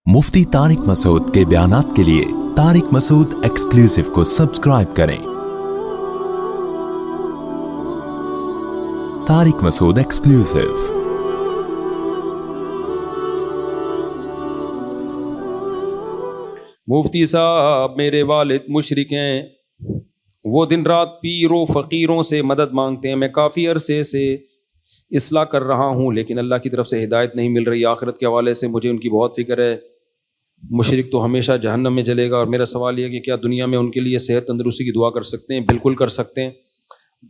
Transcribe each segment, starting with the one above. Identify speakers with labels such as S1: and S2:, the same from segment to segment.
S1: मुफ्ती तारिक मसूद के बयानात के लिए तारिक मसूद एक्सक्लूसिव को सब्सक्राइब करें। तारिक मसूद एक्सक्लूसिव।
S2: मुफ्ती साहब, मेरे वालिद मुशरिक हैं, वो दिन रात पीरों फ़कीरों से मदद मांगते हैं। मैं काफ़ी अरसे से इस्लाह कर रहा हूँ लेकिन अल्लाह की तरफ से हिदायत नहीं मिल रही। आखिरत के हवाले से मुझे उनकी बहुत फ़िक्र है। मुशरिक तो हमेशा जहन्नम में जलेगा। और मेरा सवाल यह है कि क्या दुनिया में उनके लिए सेहत तंदुरुस्ती की दुआ कर सकते हैं? बिल्कुल कर सकते हैं।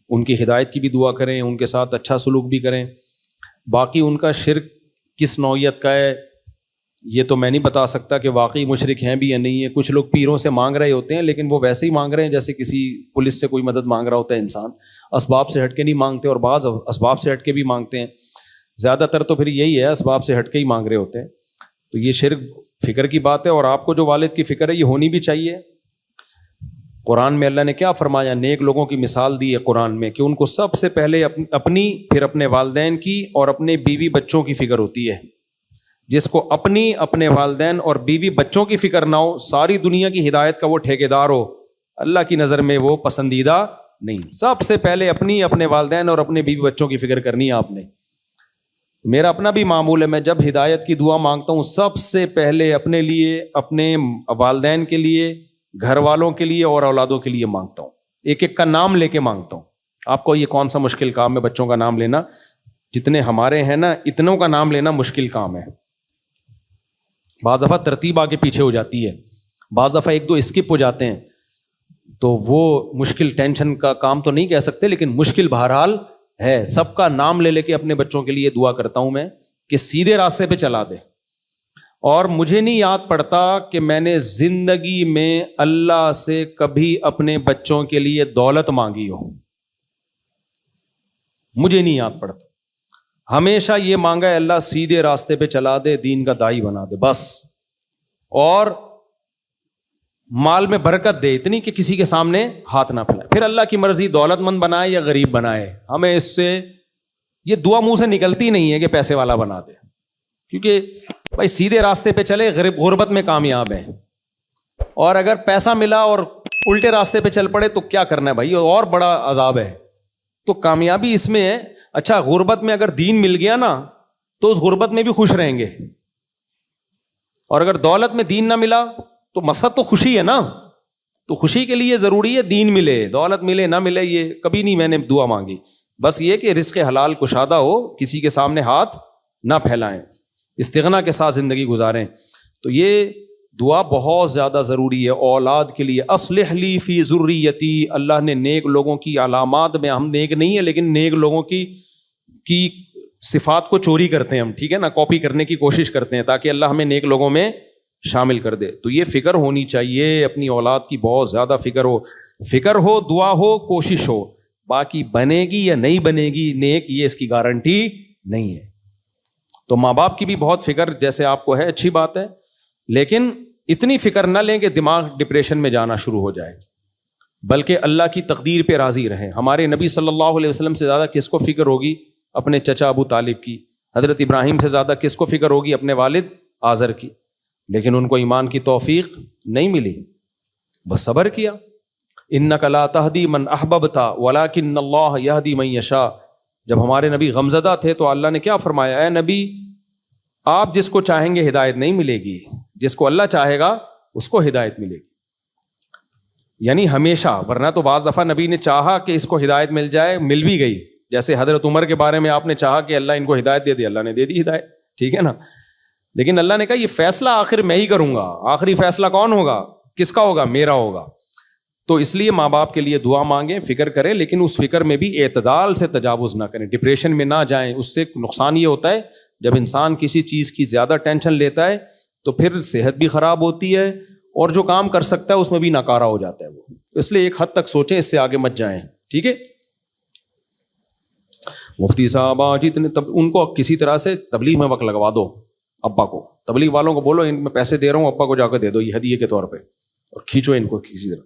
S2: उनकी हिदायत की भी दुआ करें, उनके साथ अच्छा सलूक भी करें। बाकी उनका शिर्क किस नौइयत का है ये तो मैं नहीं बता सकता कि वाकई मुशरिक हैं भी या नहीं है। कुछ लोग पीरों से मांग रहे होते हैं लेकिन वो वैसे ही मांग रहे हैं जैसे किसी पुलिस से कोई मदद मांग रहा होता है इंसान। असबाब से हट के नहीं मांगते और बाज़ असबाब से हट के भी मांगते हैं। ज़्यादातर तो फिर यही है, असबाब से हट के ही मांग रहे होते हैं। तो ये शिर्क फ़िक्र की बात है। और आपको जो वालिद की फ़िक्र है ये होनी भी चाहिए। कुरान में अल्लाह ने क्या फरमाया? नेक लोगों की मिसाल दी है कुरान में कि उनको सबसे पहले अपनी फिर अपने वालिदैन की और अपने बीवी बच्चों की फ़िक्र होती है। जिसको अपनी, अपने वालिदैन और बीवी बच्चों की फ़िक्र ना हो, सारी दुनिया की हिदायत का वो ठेकेदार हो, अल्लाह की नज़र में वो पसंदीदा नहीं। सबसे पहले अपनी, अपने वालिदैन और अपने बीवी बच्चों की फ़िक्र करनी है आपने। मेरा अपना भी मामूल है, मैं जब हिदायत की दुआ मांगता हूँ सबसे पहले अपने लिए, अपने वालिदैन के लिए, घर वालों के लिए और औलादों के लिए मांगता हूँ। एक एक का नाम लेके मांगता हूँ। आपको ये कौन सा मुश्किल काम है बच्चों का नाम लेना? जितने हमारे हैं ना, इतनों का नाम लेना मुश्किल काम है। बाज़ दफ़ा तरतीब आगे पीछे हो जाती है, बाज़ दफ़ा एक दो स्किप हो जाते हैं, तो वो मुश्किल, टेंशन का काम तो नहीं कह सकते लेकिन मुश्किल बहरहाल है। सबका नाम ले लेके अपने बच्चों के लिए दुआ करता हूं मैं कि सीधे रास्ते पे चला दे। और मुझे नहीं याद पड़ता कि मैंने जिंदगी में अल्लाह से कभी अपने बच्चों के लिए दौलत मांगी हो। मुझे नहीं याद पड़ता। हमेशा ये मांगा है अल्लाह सीधे रास्ते पे चला दे, दीन का दाई बना दे, बस। और माल में बरकत दे इतनी कि किसी के सामने हाथ ना फैलाए। फिर अल्लाह की मर्जी दौलतमंद बनाए या गरीब बनाए, हमें इससे ये दुआ मुंह से निकलती नहीं है कि पैसे वाला बना दे। क्योंकि भाई सीधे रास्ते पे चले, गुर्बत में कामयाब है। और अगर पैसा मिला और उल्टे रास्ते पे चल पड़े तो क्या करना है भाई, और बड़ा अजाब है। तो कामयाबी इसमें है। अच्छा, गुर्बत में अगर दीन मिल गया ना तो उस गुर्बत में भी खुश रहेंगे। और अगर दौलत में दीन ना मिला तो मकसद तो खुशी है ना। तो खुशी के लिए जरूरी है दीन मिले, दौलत मिले ना मिले ये कभी नहीं मैंने दुआ मांगी। बस ये कि रिज़्क़ हलाल कुशादा हो, किसी के सामने हाथ ना फैलाएं, इस्तिग़ना के साथ जिंदगी गुजारें। तो ये दुआ बहुत ज्यादा जरूरी है औलाद के लिए। अस्लिह ली फी ज़ुर्रियती, अल्लाह ने नेक लोगों की अलामात में, हम नेक नहीं है लेकिन नेक लोगों की सिफात को चोरी करते हैं हम, ठीक है ना, कॉपी करने की कोशिश करते हैं ताकि अल्लाह हमें नेक लोगों में शामिल कर दे। तो ये फिक्र होनी चाहिए, अपनी औलाद की बहुत ज्यादा फिक्र हो। फिक्र हो, दुआ हो, कोशिश हो। बाकी बनेगी या नहीं बनेगी नेक, ये इसकी गारंटी नहीं है। तो माँ बाप की भी बहुत फिक्र जैसे आपको है, अच्छी बात है, लेकिन इतनी फिक्र ना लें कि दिमाग डिप्रेशन में जाना शुरू हो जाए, बल्कि अल्लाह की तकदीर पे राजी रहें। हमारे नबी सल्लल्लाहु अलैहि वसल्लम से ज्यादा किसको फिक्र होगी? अपने चचा अबू तालिब की। हजरत इब्राहिम से ज्यादा किसको फिक्र होगी? अपने वालिद आज़र की। लेकिन उनको ईमान की तौफीक नहीं मिली, बस सब्र किया। इन्नका ला तहदी मन अहबबता वलाकिन्नल्लाह यहदी मन यशा। जब हमारे नबी गमज़दा थे तो अल्लाह ने क्या फरमाया? ऐ नबी, आप जिसको चाहेंगे हिदायत नहीं मिलेगी, जिसको अल्लाह चाहेगा उसको हिदायत मिलेगी। यानी हमेशा, वरना तो बाज़ दफ़ा नबी ने चाहा कि इसको हिदायत मिल जाए, मिल भी गई। जैसे हजरत उमर के बारे में आपने चाहा कि अल्लाह इनको हिदायत दे दी, अल्लाह ने दे दी हिदायत, ठीक है ना। लेकिन अल्लाह ने कहा ये फैसला आखिर मैं ही करूंगा। आखिरी फैसला कौन होगा? किसका होगा? मेरा होगा। तो इसलिए माँ बाप के लिए दुआ मांगें, फिक्र करें, लेकिन उस फिक्र में भी एतदाल से तजावुज ना करें, डिप्रेशन में ना जाएं। उससे नुकसान ये होता है जब इंसान किसी चीज की ज्यादा टेंशन लेता है तो फिर सेहत भी खराब होती है और जो काम कर सकता है उसमें भी नाकारा हो जाता है वो। इसलिए एक हद तक सोचें, इससे आगे मत जाएं, ठीक है। मुफ्ती साहब आज इतने उनको किसी तरह से तबलीग में वक्त लगवा दो। अब्बा को, तबलीग वालों को बोलो इनमें पैसे दे रहा हूँ, अब्बा को जाकर दे दो ये हदिये के तौर पे, और खींचो इनको किसी तरह।